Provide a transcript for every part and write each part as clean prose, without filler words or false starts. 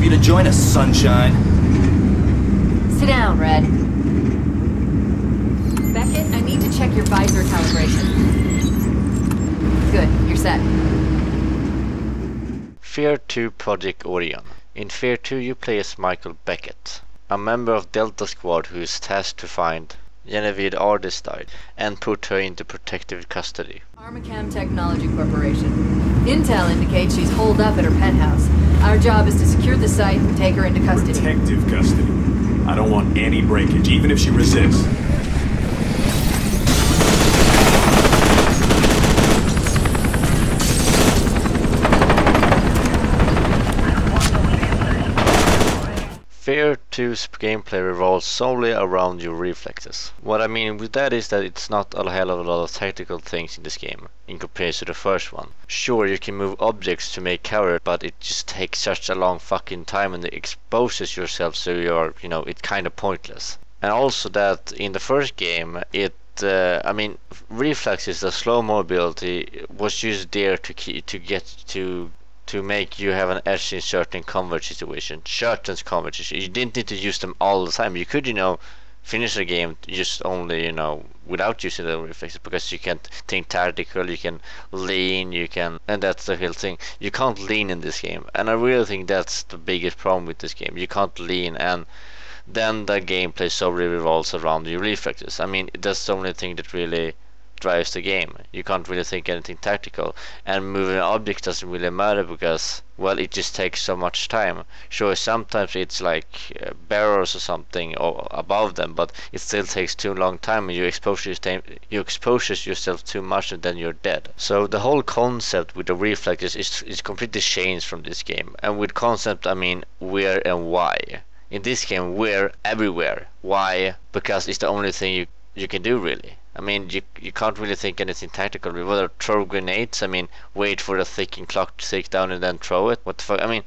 you to join us, sunshine. Sit down, Red. Beckett, I need to check your visor calibration. Good, you're set. F.E.A.R 2 Project Orion. In F.E.A.R 2 you play as Michael Beckett, a member of Delta Squad who is tasked to find F.E.A.R died and put her into protective custody. Armacam Technology Corporation. Intel indicates she's holed up at her penthouse. Our job is to secure the site and take her into custody. Protective custody. I don't want any breakage, even if she resists. F.E.A.R 2's gameplay revolves solely around your reflexes. What I mean with that is that it's not a hell of a lot of tactical things in this game, in comparison to the first one. Sure, you can move objects to make cover, but it just takes such a long fucking time and it exposes yourself so you're, it's kinda pointless. And also that in the first game, reflexes, the slow mobility, was used there to make you have an edge in certain combat situations. You didn't need to use them all the time. You could, finish a game just only, without using the reflexes, because you can think tactical, you can lean, and that's the whole thing. You can't lean in this game, and I really think that's the biggest problem with this game. You can't lean, and then the gameplay solely revolves around your reflexes. I mean, that's the only thing that really drives the game. You can't really think anything tactical, and moving objects doesn't really matter because, well, it just takes so much time. Sure, sometimes it's like barrels or something or above them, but it still takes too long time and you expose yourself too much and then you're dead. So the whole concept with the reflexes is completely changed from this game. And with concept I mean where and why. In this game, we're everywhere. Why? Because it's the only thing you can do, really. I mean, you can't really think anything tactical. Whether throw grenades, wait for the ticking clock to tick down and then throw it. What the fuck?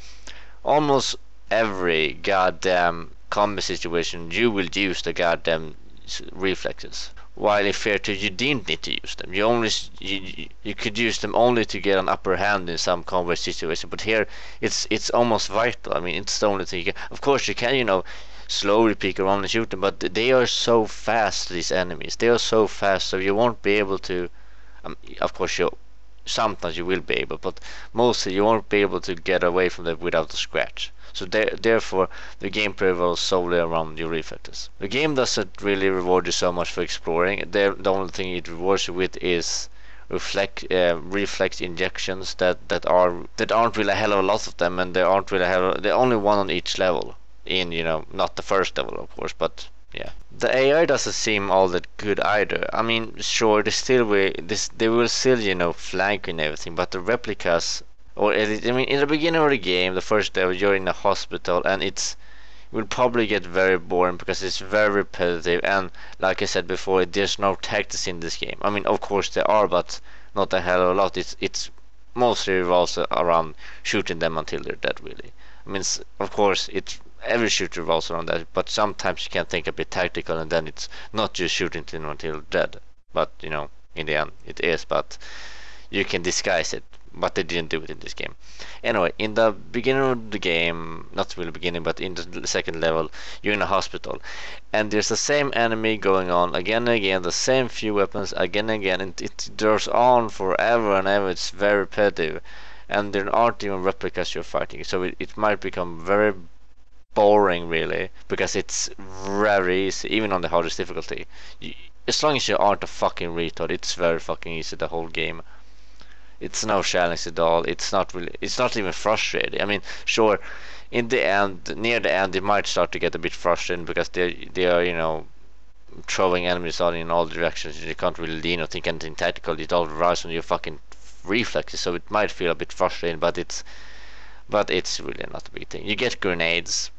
Almost every goddamn combat situation, you will use the goddamn reflexes. While in F.E.A.R 2, you didn't need to use them. You could use them only to get an upper hand in some combat situation. But here, it's almost vital. It's the only thing you can. Of course, you can, slowly peek around and shoot them, but they are so fast, these enemies. They are so fast, so you won't be able to. Of course, sometimes you will be able, but mostly you won't be able to get away from them without a scratch. So therefore, the gameplay revolves solely around your reflexes. The game doesn't really reward you so much for exploring. The only thing it rewards you with is reflex injections that aren't really a hell of a lot of them, and they aren't really they're only one on each level. In not the first level, of course, but yeah, the AI doesn't seem all that good either. Sure, they will still flank and everything, but the replicas, or in the beginning of the game, the first level, you're in a hospital, and it will probably get very boring because it's very repetitive, and like I said before, there's no tactics in this game. Of course there are, but not a hell of a lot. It's mostly revolves around shooting them until they're dead, really. Of course, every shooter revolves around that, but sometimes you can think a bit tactical, and then it's not just shooting them until dead. But in the end, it is. But you can disguise it. But they didn't do it in this game. Anyway, in the beginning of the game, not really beginning, but in the second level, you're in a hospital, and there's the same enemy going on again and again, the same few weapons again and again, and it goes on forever and ever. It's very repetitive, and there aren't even replicas you're fighting, so it might become very boring, really, because it's very easy, even on the hardest difficulty. As long as you aren't a fucking retard, it's very fucking easy, the whole game. It's no challenge at all. It's not even frustrating. Sure, in the end, near the end, it might start to get a bit frustrating because they are throwing enemies out in all directions. You can't really lean or think anything tactical. It all relies on your fucking reflexes, so it might feel a bit frustrating, but it's really not a big thing. You get grenades,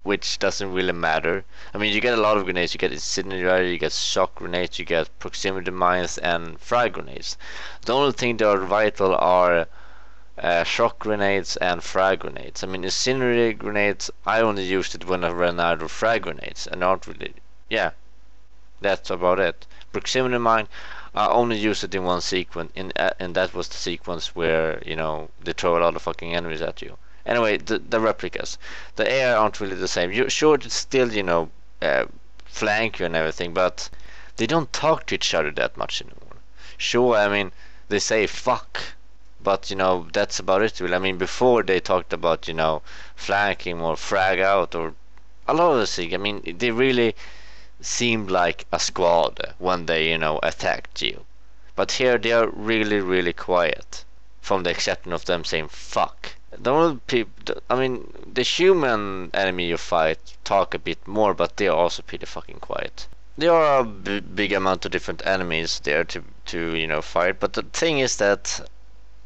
which doesn't really matter. You get a lot of grenades. You get incendiary, you get shock grenades, you get proximity mines, and frag grenades. The only thing that are vital are shock grenades and frag grenades. Incendiary grenades, I only used it when I ran out of frag grenades, and not really. Yeah, that's about it. Proximity mine, I only used it in one sequence, and that was the sequence where they throw a lot of fucking enemies at you. Anyway, the replicas, the AI aren't really the same. You sure it's still, you know, flank you and everything, but they don't talk to each other that much anymore. Sure, I mean, they say fuck, but you know, that's about it really. I mean, before they talked about, you know, flanking or frag out or a lot of the things. I mean, they really seemed like a squad when they, you know, attacked you. But here they are really, really quiet, from the exception of them saying fuck. The only people, I mean, the human enemy you fight talk a bit more, but they are also pretty fucking quiet. There are a big amount of different enemies there to you know, fight, but the thing is that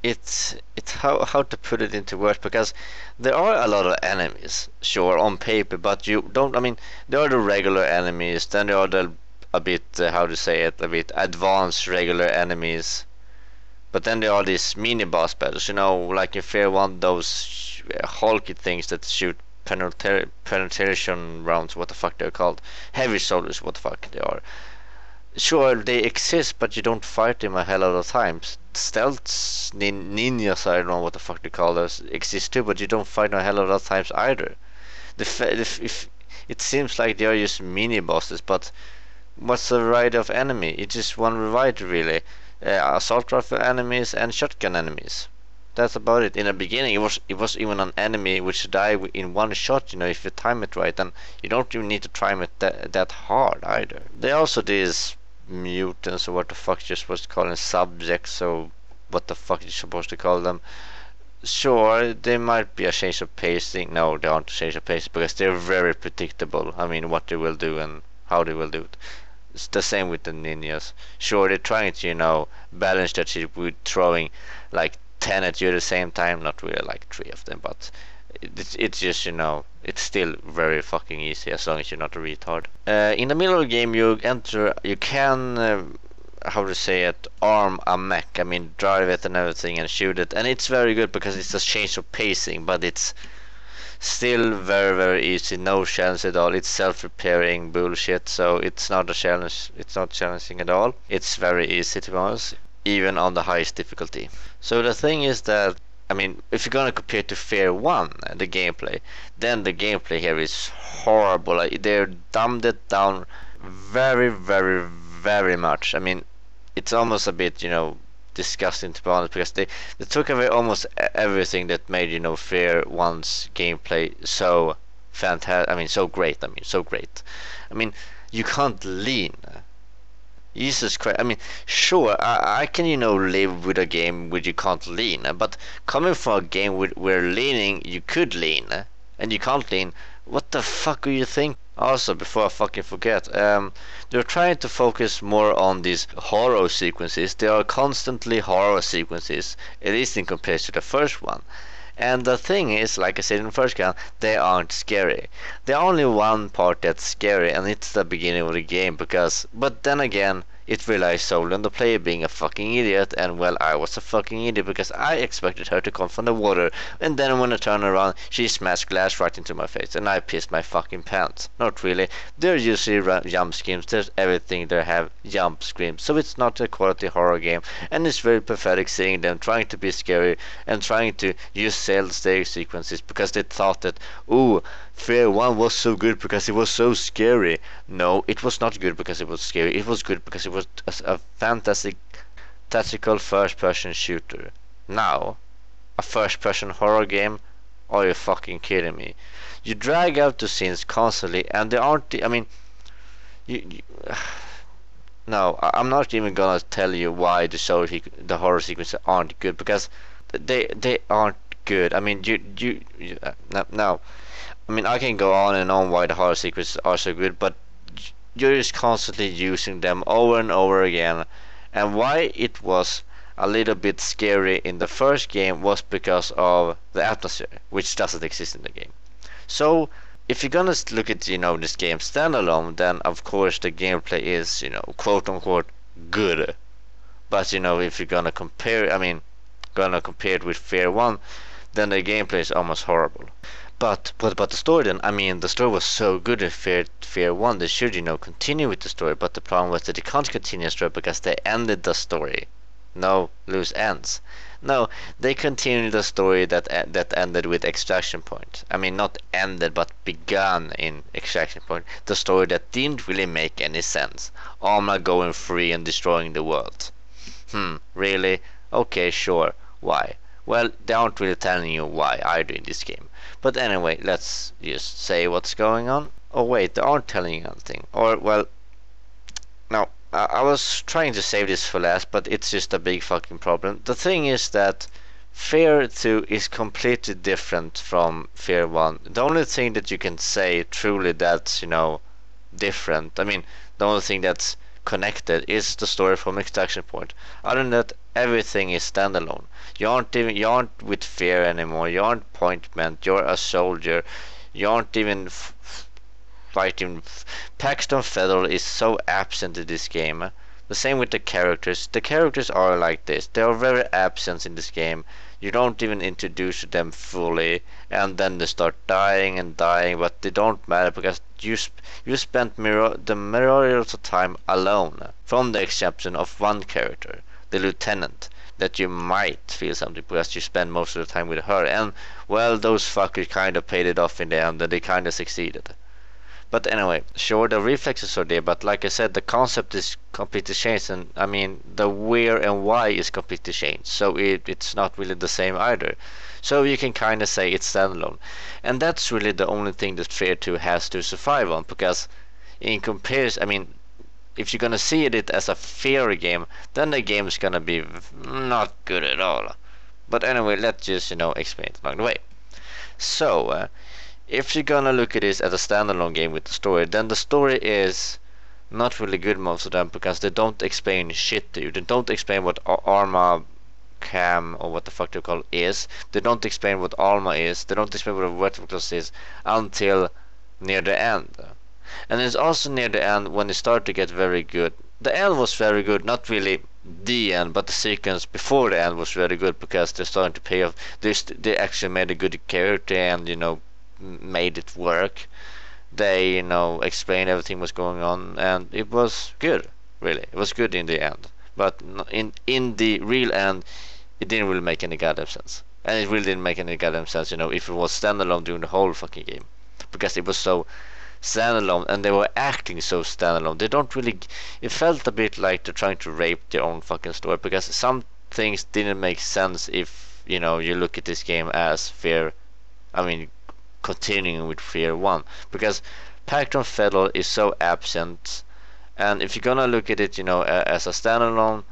it's how to put it into words, because there are a lot of enemies, sure, on paper, but you don't, I mean, there are the regular enemies, then there are the a bit how to say it, a bit advanced regular enemies, but then there are these mini boss battles, you know, like in F.E.A.R. 1, those hulky things that shoot penetration rounds, what the fuck they're called, heavy soldiers, what the fuck they are. Sure, they exist, but you don't fight them a hell of the times. Stealth ninjas, I don't know what the fuck they call those, exist too, but you don't fight them a hell of the times either. If it seems like they are just mini bosses, but what's the variety of enemy? It's just one variety really. Assault rifle enemies and shotgun enemies. That's about it. In the beginning, it was even an enemy which died in one shot. You know, if you time it right, and you don't even need to time it that hard either. There are also these mutants, or what the fuck you're supposed to call them, subjects, so what the fuck you're supposed to call them. Sure, they might be a change of pacing. No, they aren't a change of pacing, because they're very predictable. I mean, what they will do and how they will do it. It's the same with the ninjas. Sure, they're trying to, you know, balance that shit with throwing like 10 at you at the same time. Not really like 3 of them, but it's just, you know, it's still very fucking easy as long as you're not a retard. In the middle of the game, you can how to say it, arm a mech. I mean, drive it and everything and shoot it, and it's very good because it's a change of pacing, but it's still very, very easy, no challenge at all. It's self-repairing bullshit, so it's not a challenge. It's not challenging at all. It's very easy, to be honest, even on the highest difficulty. So the thing is that, I mean, if you're gonna compare to F.E.A.R. 1, the gameplay, then the gameplay here is horrible. Like, they're dumbed it down very, very, very much. I mean, it's almost a bit, you know, disgusting, to be honest, because they took away almost everything that made, you know, F.E.A.R. 1's gameplay so fantastic. I mean, so great. I mean, you can't lean. Jesus Christ. I mean, sure, I can, you know, live with a game where you can't lean, but coming from a game where leaning, you could lean, and you can't lean, what the fuck do you think? Also, before I fucking forget, they're trying to focus more on these horror sequences. There are constantly horror sequences, at least in comparison to the first one. And the thing is, like I said in the first game, they aren't scary. There's only one part that's scary, and it's the beginning of the game, but then again, it relies solely on the player being a fucking idiot, and well, I was a fucking idiot because I expected her to come from the water, and then when I turned around, she smashed glass right into my face, and I pissed my fucking pants. Not really. There are usually jump screams, there's everything there have jump screams, so it's not a quality horror game, and it's very pathetic seeing them trying to be scary and trying to use sales stage sequences because they thought that, ooh, F.E.A.R. 1 was so good because it was so scary. No, it was not good because it was scary. It was good because it was a fantastic tactical first-person shooter. Now, a first-person horror game? Are you fucking kidding me? You drag out the scenes constantly, and they aren't. I mean, no, I'm not even gonna tell you why the horror sequences aren't good, because they aren't good. I mean, no. I mean, I can go on and on why the horror sequences are so good, but you're just constantly using them over and over again. And why it was a little bit scary in the first game was because of the atmosphere, which doesn't exist in the game. So, if you're gonna look at, you know, this game standalone, then of course the gameplay is, you know, quote unquote good. But, you know, if you're gonna compare, it with F.E.A.R. 1, then the gameplay is almost horrible. But the story then, I mean, the story was so good in F.E.A.R. 1, they should, you know, continue with the story, but the problem was that they can't continue the story because they ended the story. No loose ends. No, they continued the story that ended with Extraction Point. I mean, not ended, but began in Extraction Point. The story that didn't really make any sense. Alma going free and destroying the world. Really? Okay, sure. Why? Well, they aren't really telling you why either in this game. But anyway, let's just say what's going on. Oh wait, they aren't telling you anything. Or, well, no. I was trying to save this for last, but it's just a big fucking problem. The thing is that F.E.A.R 2 is completely different from F.E.A.R 1. The only thing that you can say truly that's, different, I mean, the only thing that's connected is the story from Extraction Point. Other than that, everything is standalone. You aren't with F.E.A.R anymore. You aren't Pointment. You're a soldier. You aren't even fighting. Paxton Federal is so absent in this game. The same with the characters. The characters are like this. They are very absent in this game. You don't even introduce them fully, and then they start dying and dying, but they don't matter because you spent the majority of the time alone, from the exception of one character, the lieutenant, that you might feel something because you spend most of the time with her, and well, those fuckers kind of paid it off in the end, and they kind of succeeded. But anyway, sure, the reflexes are there, but like I said, the concept is completely changed, and I mean, the where and why is completely changed, so it's not really the same either. So you can kind of say it's standalone. And that's really the only thing that F.E.A.R 2 has to survive on, because in comparison, I mean, if you're gonna see it as a F.E.A.R game, then the game's gonna be not good at all. But anyway, let's just, explain it along the way. So, if you're gonna look at this as a standalone game with the story, then the story is not really good most of them because they don't explain shit to you. They don't explain what Arma Cam or what the fuck they call it is. They don't explain what Alma is. They don't explain what a vertical class is until near the end. And it's also near the end when they start to get very good. The end was very good, not really the end, but the sequence before the end was very good because they're starting to pay off. They actually made a good character and made it work. They explained everything was going on, and it was good. Really, it was good in the end. But in the real end, it didn't really make any goddamn sense. And it really didn't make any goddamn sense, if it was standalone during the whole fucking game, because it was so standalone, and they were acting so standalone. They don't really. It felt a bit like they're trying to rape their own fucking story, because some things didn't make sense if you look at this game as F.E.A.R. I mean, continuing with F.E.A.R 1, because Paxton Federal is so absent, and if you're gonna look at it as a standalone,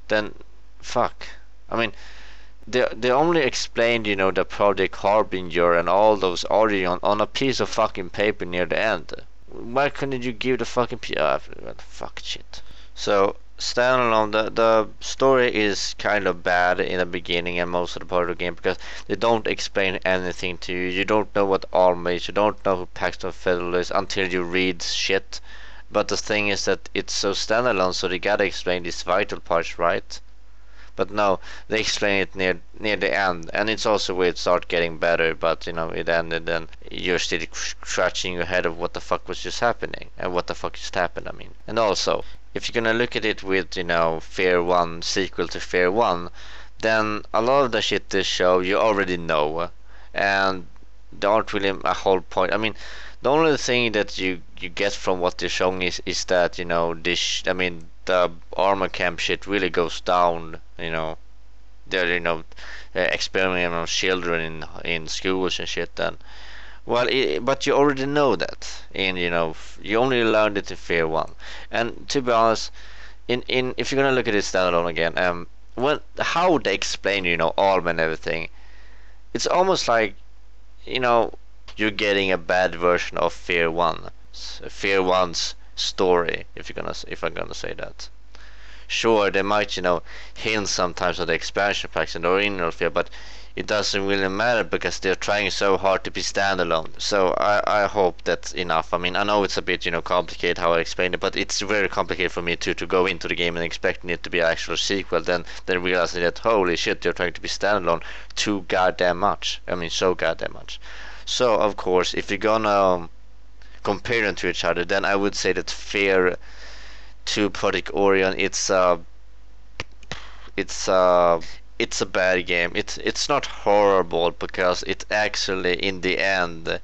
then fuck. I mean, they only explained the Project Harbinger and all those already on a piece of fucking paper near the end. Why couldn't you give the fucking fuck shit. So standalone, the story is kind of bad in the beginning and most of the part of the game because they don't explain anything to you. You don't know what Alma is, you don't know who Paxton Federal is until you read shit. But the thing is that it's so standalone, so they gotta explain these vital parts, right? But no, they explain it near the end, and it's also where it starts getting better. But it ended, and you're still scratching your head of what the fuck was just happening and what the fuck just happened. I mean, and also, if you're gonna look at it with F.E.A.R 1 sequel to F.E.A.R 1, then a lot of the shit they show you already know, and there aren't really a whole point. I mean, the only thing that you get from what they're showing is that this. I mean, the armor camp shit really goes down. They're experimenting on children in schools and shit. Then, well, but you already know that, and you only learned it in F.E.A.R 1. And to be honest, in if you're gonna look at it standalone again, how they explain Alma and everything, it's almost like you're getting a bad version of F.E.A.R 1. F.E.A.R 1's story, if I'm gonna say that. Sure, they might hint sometimes at the expansion packs and the original F.E.A.R, but it doesn't really matter because they're trying so hard to be standalone. So I hope that's enough. I mean, I know it's a bit complicated how I explain it, but it's very complicated for me to go into the game and expecting it to be an actual sequel, then realizing that holy shit, they're trying to be standalone too goddamn much. I mean, so goddamn much. So of course, if you're gonna compare them to each other, then I would say that F.E.A.R to Project Orion, it's it's a bad game. It's not horrible because it actually in the end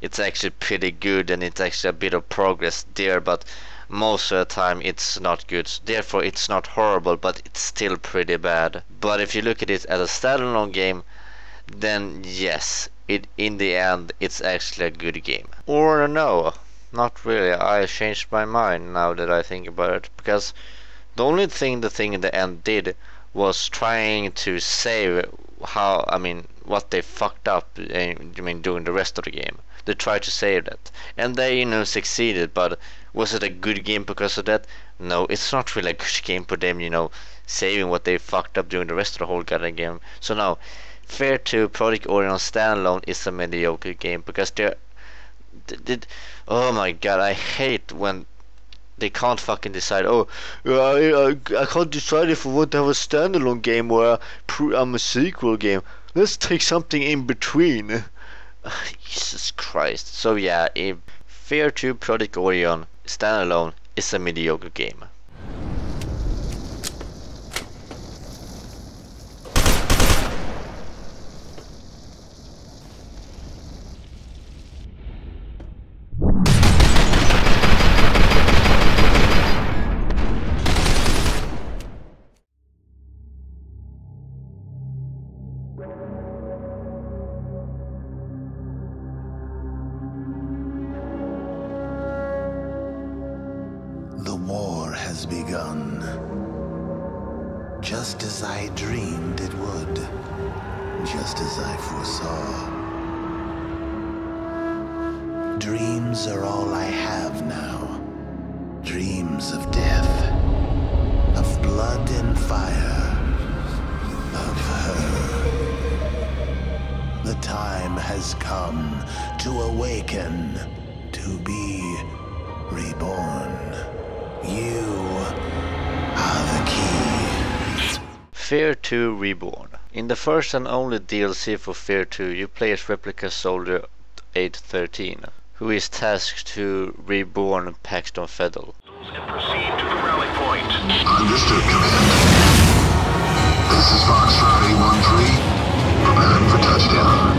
it's actually pretty good and it's actually a bit of progress there, but most of the time it's not good. Therefore it's not horrible, but it's still pretty bad. But if you look at it as a standalone game, then yes, it in the end it's actually a good game. Or no, not really. I changed my mind now that I think about it, because the only thing the thing in the end did was trying to save what they fucked up during the rest of the game. They tried to save that, and they succeeded. But was it a good game because of that? No, it's not really a good game for them, saving what they fucked up during the rest of the whole goddamn game. So no, Fair 2 Project Orion standalone is a mediocre game because oh my god, I hate when they can't fucking decide. Oh, I can't decide if I want to have a standalone game or a sequel game. Let's take something in between. Jesus Christ. So yeah, F.E.A.R 2 Project Orion standalone is a mediocre game. The war has begun, just as I dreamed it would, just as I foresaw. Dreams are all I have now, dreams of death, of blood and fire, of her. The time has come to awaken, to be reborn. You are the key. F.E.A.R 2 Reborn. In the first and only DLC for F.E.A.R 2, you play as Replica Soldier 813, who is tasked to reborn Paxton Federal. And proceed to the rally point. Understood, Command. This is Foxtrot 813, preparing for touchdown.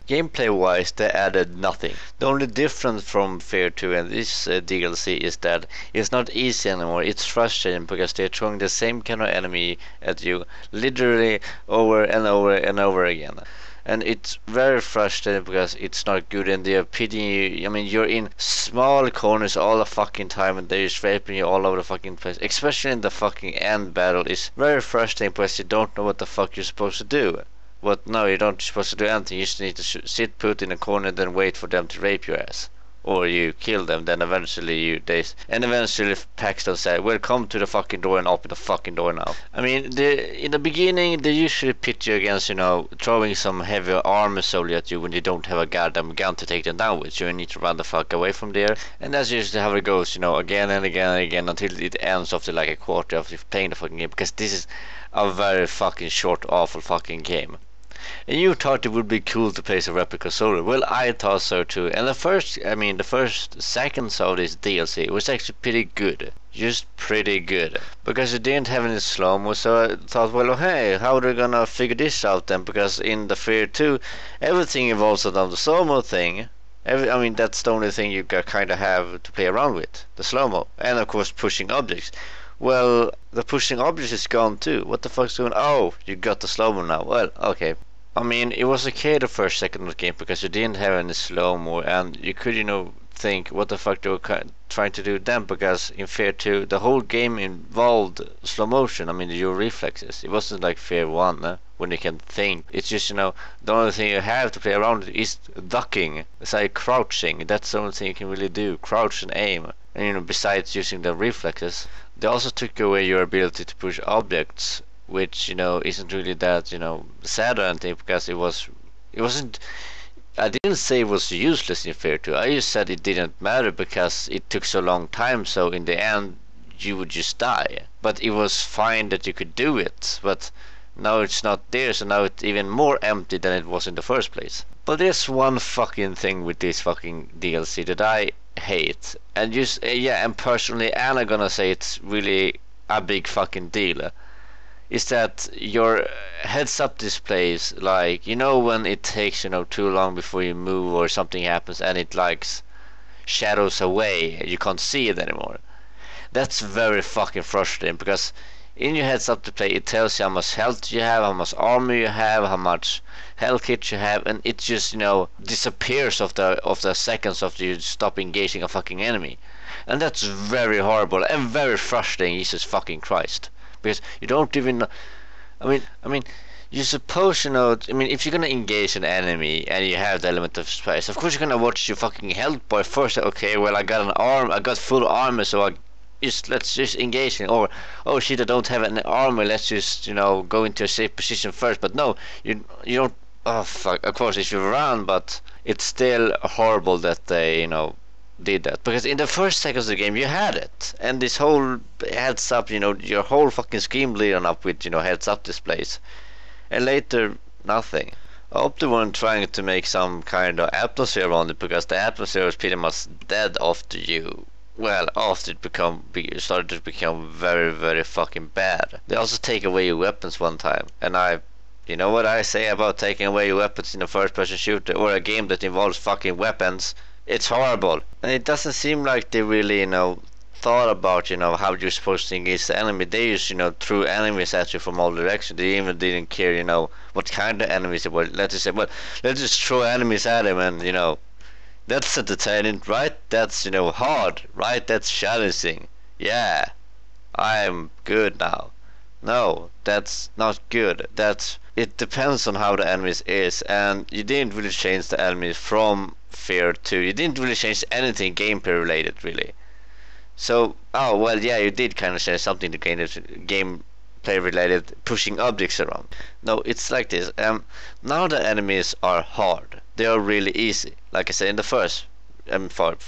Gameplay-wise, they added nothing. The only difference from F.E.A.R 2 and this DLC is that it's not easy anymore. It's frustrating because they're throwing the same kind of enemy at you literally over and over and over again. And it's very frustrating because it's not good and they're pitting you. I mean, you're in small corners all the fucking time and they're just raping you all over the fucking place. Especially in the fucking end battle. It's very frustrating because you don't know what the fuck you're supposed to do. But no, you don't supposed to do anything. You just need to sit put in a corner, then wait for them to rape your ass, or you kill them. Then eventually eventually Paxton said, "Well, come to the fucking door and open the fucking door now." I mean, in the beginning they usually pit you against, throwing some heavy armor solely at you when you don't have a goddamn gun to take them down with. So you need to run the fuck away from there, and that's usually how it goes, again and again and again until it ends after like a quarter of you playing the fucking game. Because this is a very fucking short, awful fucking game. And you thought it would be cool to play as a Replica Soldier. Well, I thought so too. And the first seconds of this DLC was actually pretty good. Just pretty good. Because it didn't have any slow-mo, so I thought, well, hey, how are they gonna figure this out then? Because in the F.E.A.R 2, everything involves the slow-mo thing. That's the only thing you kind of have to play around with. The slow-mo. And of course, pushing objects. Well, the pushing objects is gone too. What the fuck's going on? Oh, you got the slow-mo now. Well, okay. I mean, it was okay the first second of the game because you didn't have any slow-mo and you could, think what the fuck they were trying to do then, because in F.E.A.R 2 the whole game involved slow motion. I mean, your reflexes. It wasn't like F.E.A.R 1 when you can think. It's just, the only thing you have to play around with is ducking. It's like crouching. That's the only thing you can really do. Crouch and aim. And besides using the reflexes. They also took away your ability to push objects, which isn't really that sad or anything, because it wasn't. I didn't say it was useless in F.E.A.R 2. I just said it didn't matter because it took so long time. So in the end, you would just die. But it was fine that you could do it. But now it's not there, so now it's even more empty than it was in the first place. But there's one fucking thing with this fucking DLC that I hate, and just yeah, and personally, and I'm gonna say it's really a big fucking deal, is that your heads-up displays, like, you know, when it takes, you know, too long before you move or something happens and it like shadows away, you can't see it anymore. That's very fucking frustrating, because in your heads-up display it tells you how much health you have, how much armor you have, how much health kit you have, and it just, you know, disappears of the seconds after you stop engaging a fucking enemy. And that's very horrible and very frustrating, Jesus fucking Christ. Because you don't even know, I mean, you suppose, you know, I mean, if you're gonna engage an enemy and you have the element of surprise, of course you're gonna watch your fucking health bar first. Okay, well, I got full armor, so let's just engage him. Or, oh shit, I don't have any armor, let's just, you know, go into a safe position first. But no, you don't. Oh fuck, of course if you run, but it's still horrible that they, you know, did that, because in the first seconds of the game you had it, and this whole heads up, you know, your whole fucking scheme leading up with, you know, heads up displays, and later nothing. I hope they weren't trying to make some kind of atmosphere on it, because the atmosphere was pretty much dead after it started to become very, very fucking bad. They also take away your weapons one time, and you know what I say about taking away your weapons in a first-person shooter or a game that involves fucking weapons? It's horrible. And it doesn't seem like they really, you know, thought about, you know, how you're supposed to engage the enemy. They just, you know, threw enemies at you from all directions. They even didn't care, you know, what kind of enemies it was. Let's just say, well, let's just throw enemies at him, and, you know, that's entertaining, right? That's, you know, hard, right? That's challenging. Yeah, I'm good now. No, that's not good. It depends on how the enemies is, and you didn't really change the enemies from F.E.A.R 2. You didn't really change anything gameplay related, really. So, oh well, yeah, you did kind of change something to gameplay related, pushing objects around. No, it's like this. Now the enemies are hard. They are really easy. Like I said in the first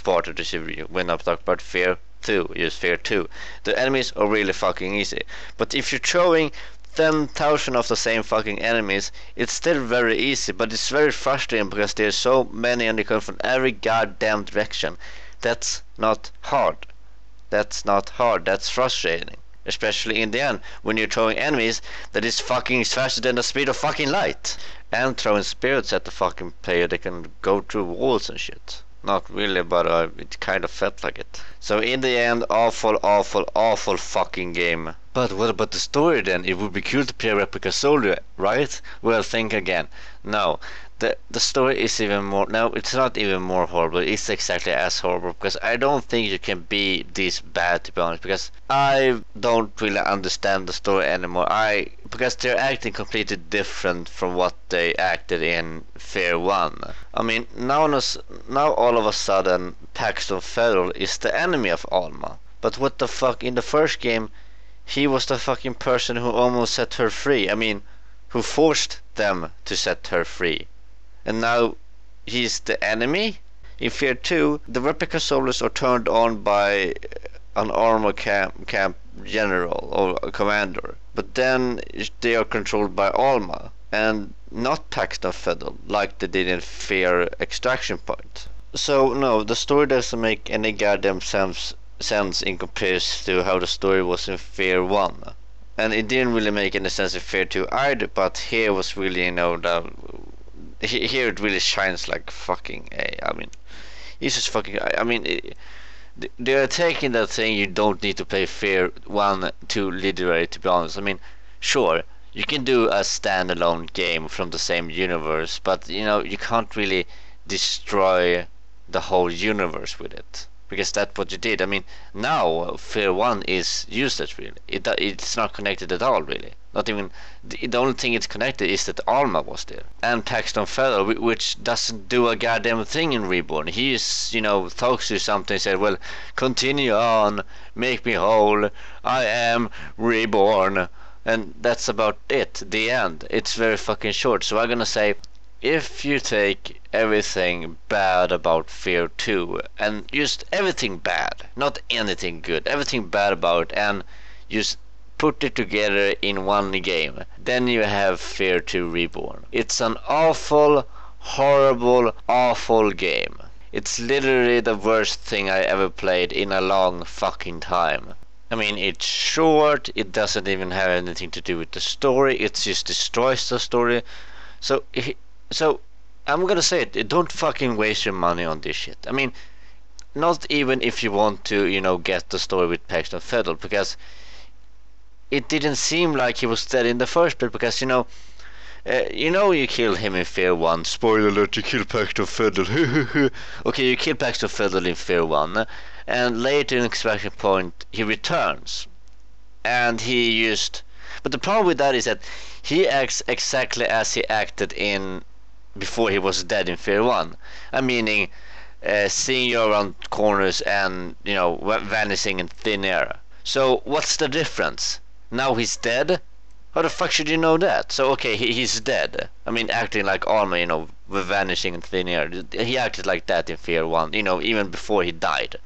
part of this review, when I talked about F.E.A.R 2, use F.E.A.R 2. The enemies are really fucking easy. But if you're throwing 10,000 of the same fucking enemies, it's still very easy, but it's very frustrating because there's so many and they come from every goddamn direction. That's not hard. That's not hard. That's frustrating. Especially in the end, when you're throwing enemies that is fucking faster than the speed of fucking light. And throwing spirits at the fucking player, they can go through walls and shit. Not really, but it kind of felt like it. So in the end, awful, awful, awful fucking game. But what about the story then? It would be cool to play a replica soldier, right? Well, think again. No, the story is even more. No, it's not even more horrible. It's exactly as horrible, because I don't think you can be this bad, to be honest. Because I don't really understand the story anymore. Because they're acting completely different from what they acted in F.E.A.R 1. I mean, now all of a sudden, Paxton Federal is the enemy of Alma. But what the fuck? In the first game, he was the fucking person who almost set her free. I mean, who forced them to set her free. And now he's the enemy? In F.E.A.R 2, the replica soldiers are turned on by an armor camp general or a commander. But then they are controlled by Alma and not Paxton Federal like they did in F.E.A.R Extraction Point. So no, the story doesn't make any goddamn sense in comparison to how the story was in F.E.A.R 1. And it didn't really make any sense in F.E.A.R 2 either, but here was really, you know, here it really shines like fucking A. I mean, it's just fucking, I mean, they're taking that thing. You don't need to play F.E.A.R 1 to literally, to be honest. I mean, sure, you can do a standalone game from the same universe, but, you know, you can't really destroy the whole universe with it. Because that's what you did. I mean, now F.E.A.R 1 is useless, really. It's not connected at all, really. Not even the only thing it's connected is that Alma was there, and Paxton Federal, which doesn't do a goddamn thing in Reborn. He is, you know, talks to something, said, well, continue on, make me whole, I am reborn, and that's about it. The end. It's very fucking short. So I'm gonna say, if you take everything bad about F.E.A.R 2 and just everything bad, not anything good, everything bad about it, and just put it together in one game, then you have F.E.A.R 2 Reborn. It's an awful, horrible, awful game. It's literally the worst thing I ever played in a long fucking time. I mean, it's short, it doesn't even have anything to do with the story, it just destroys the story. So, I'm gonna say it, don't fucking waste your money on this shit. I mean, not even if you want to, you know, get the story with Paxton Federal, because it didn't seem like he was dead in the first place, because, you know, you killed him in F.E.A.R. 1. Spoiler alert, you killed Paxton Federal. Okay, you killed Paxton Federal in F.E.A.R. 1, and later in Extraction Point, he returns. And he just... But the problem with that is that he acts exactly as he acted in... before he was dead in F.E.A.R. 1. Meaning, seeing you around corners and, you know, vanishing in thin air. So, what's the difference? Now he's dead? How the fuck should you know that? So, okay, he's dead. I mean, acting like Arma, you know, vanishing in thin air. He acted like that in F.E.A.R. 1, you know, even before he died.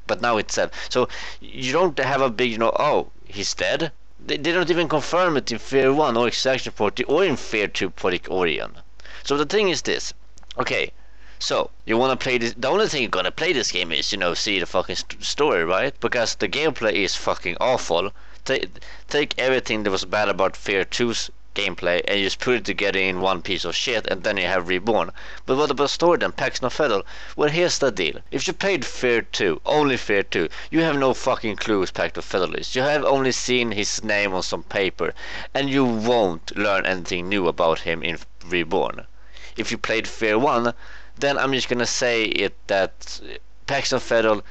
But now it's dead. So, you don't have a big, you know, oh, he's dead? They don't even confirm it in F.E.A.R. 1 or Extraction Point or in F.E.A.R. 2 Project Orion. So, the thing is this. Okay, so, you wanna play this... The only thing you're gonna play this game is, you know, see the fucking story, right? Because the gameplay is fucking awful. Take everything that was bad about F.E.A.R. 2's gameplay and just put it together in one piece of shit, and then you have Reborn. But what about story then? Paxton Federal? Well, here's the deal. If you played F.E.A.R. 2, only F.E.A.R. 2, you have no fucking clue who Paxton Federal is. You have only seen his name on some paper, and you won't learn anything new about him in Reborn. If you played F.E.A.R. 1, then I'm just gonna say it that Paxton Federal,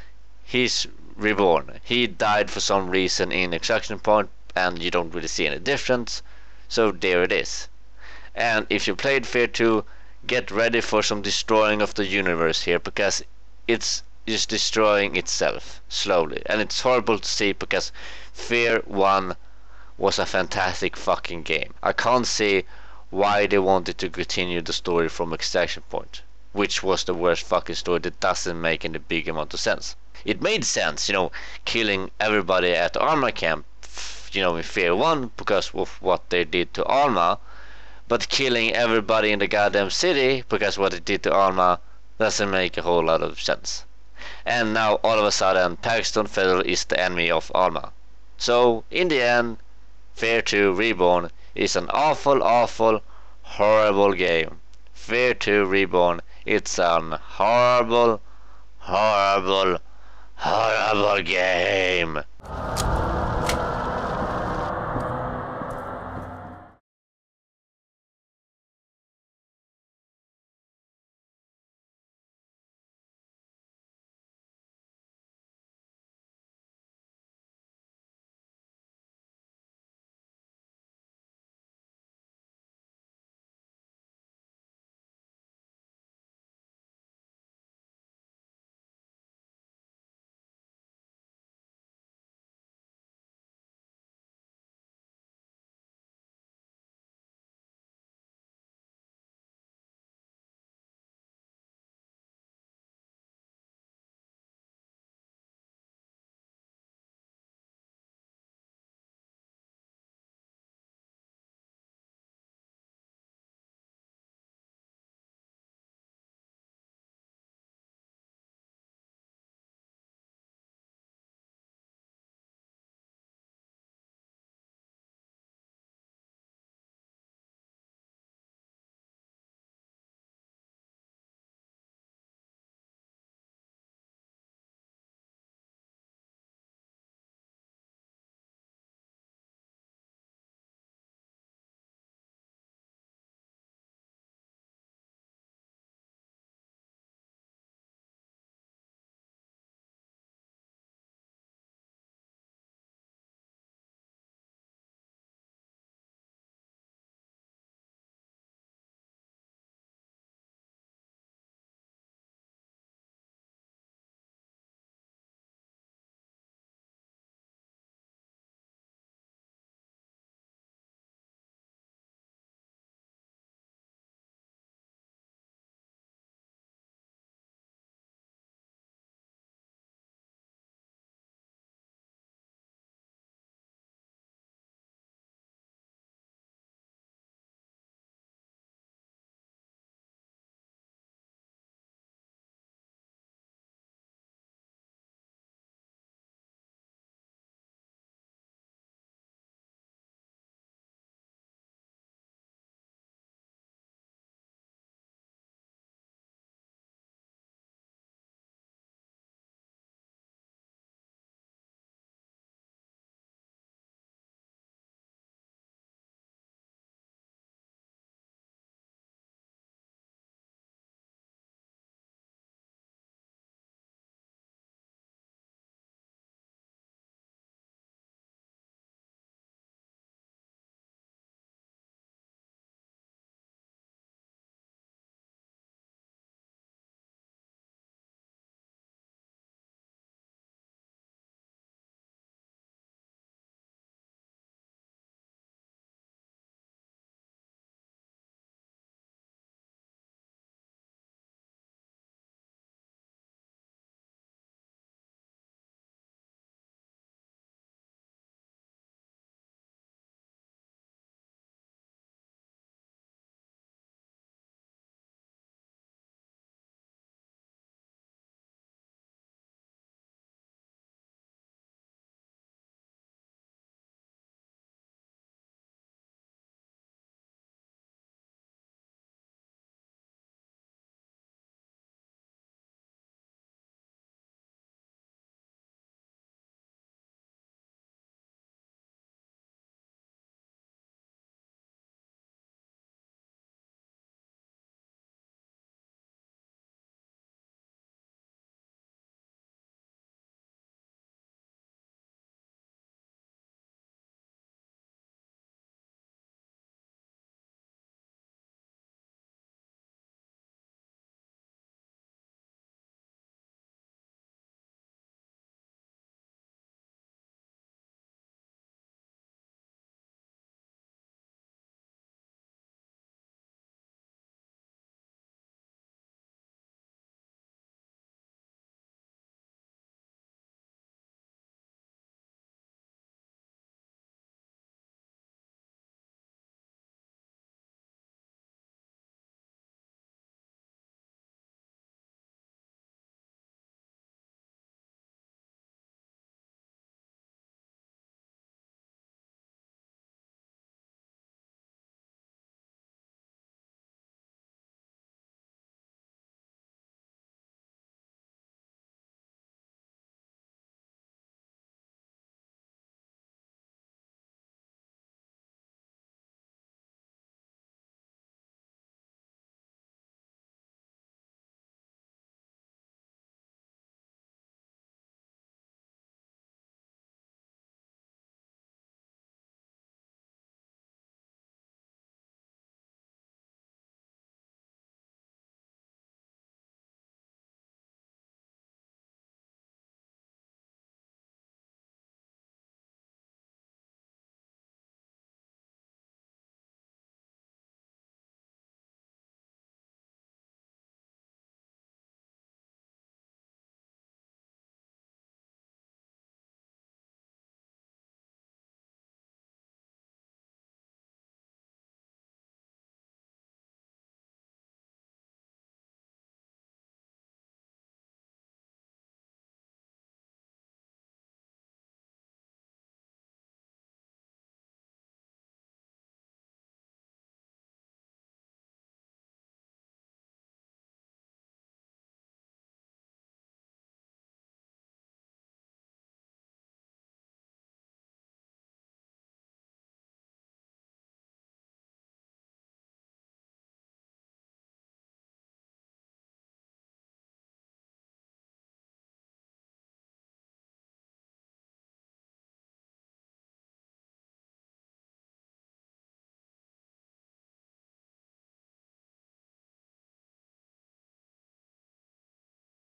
he's Reborn. He died for some reason in Extraction Point, and you don't really see any difference. So there it is. And if you played F.E.A.R. 2, get ready for some destroying of the universe here, because it's just destroying itself slowly. And it's horrible to see, because F.E.A.R. 1 was a fantastic fucking game. I can't see why they wanted to continue the story from Extraction Point, which was the worst fucking story that doesn't make any big amount of sense. It made sense, you know, killing everybody at Arma camp, you know, in F.E.A.R. 1 because of what they did to Arma, but killing everybody in the goddamn city because what they did to Arma doesn't make a whole lot of sense. And now all of a sudden Paxton Federal is the enemy of Arma. So in the end, F.E.A.R. 2 Reborn is an awful, horrible game. F.E.A.R. 2 Reborn, it's an horrible game.